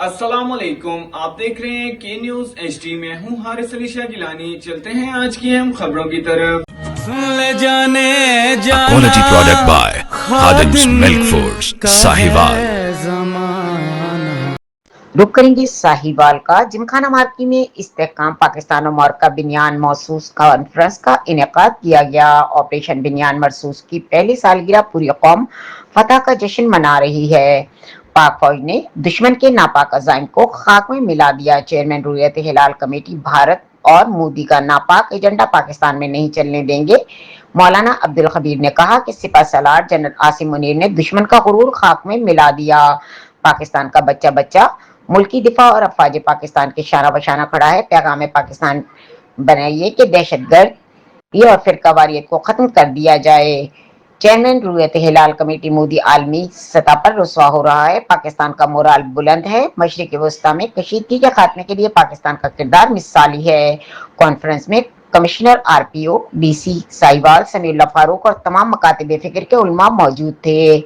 السلام علیکم، آپ دیکھ رہے ہیں کے نیوز ایچ ڈی۔ میں ہوں حارث علی شاہ گیلانی۔ چلتے ہیں آج کی اہم خبروں کی طرف۔ Quality product by Khadim's Milk Foods, Sahiwal. رخ کریں گے ساہیوال کا۔ جمخانہ مارکی میں استحکام پاکستان و امریکہ بنیان مرصوص کانفرنس کا انعقاد کیا گیا۔ آپریشن بنیان مرصوص کی پہلی سالگرہ پوری قوم فتح کا جشن منا رہی ہے۔ پاک فوج نے دشمن کے ناپاک عزائم کو خاک میں ملا دیا۔ چیئرمین رؤیت ہلال کمیٹی بھارت اور مودی کا ناپاک ایجنڈا پاکستان میں نہیں چلنے دیں گے۔ مولانا عبدالخبیر نے کہا کہ سپہ سالار جنرل عاصم منیر نے دشمن کا غرور خاک میں ملا دیا۔ پاکستان کا بچہ بچہ ملکی دفاع اور افواج پاکستان کے شانہ بشانہ کھڑا ہے۔ پیغام پاکستان بنائیے کہ دہشت گردی اور فرقہ واریت کو ختم کر دیا جائے۔ چیئرمین رؤیت ہلال کمیٹی مودی عالمی سطح پر رسوا ہو رہا ہے۔ پاکستان کا مورال بلند ہے۔ مشرق وسطیٰ میں کشیدگی کے خاتمے کے لیے پاکستان کا کردار مثالی ہے۔ کانفرنس میں commissioner R P O D C Sahiwal, Samiullah Farooq اور تمام مکاتب فکر کے علماء موجود تھے۔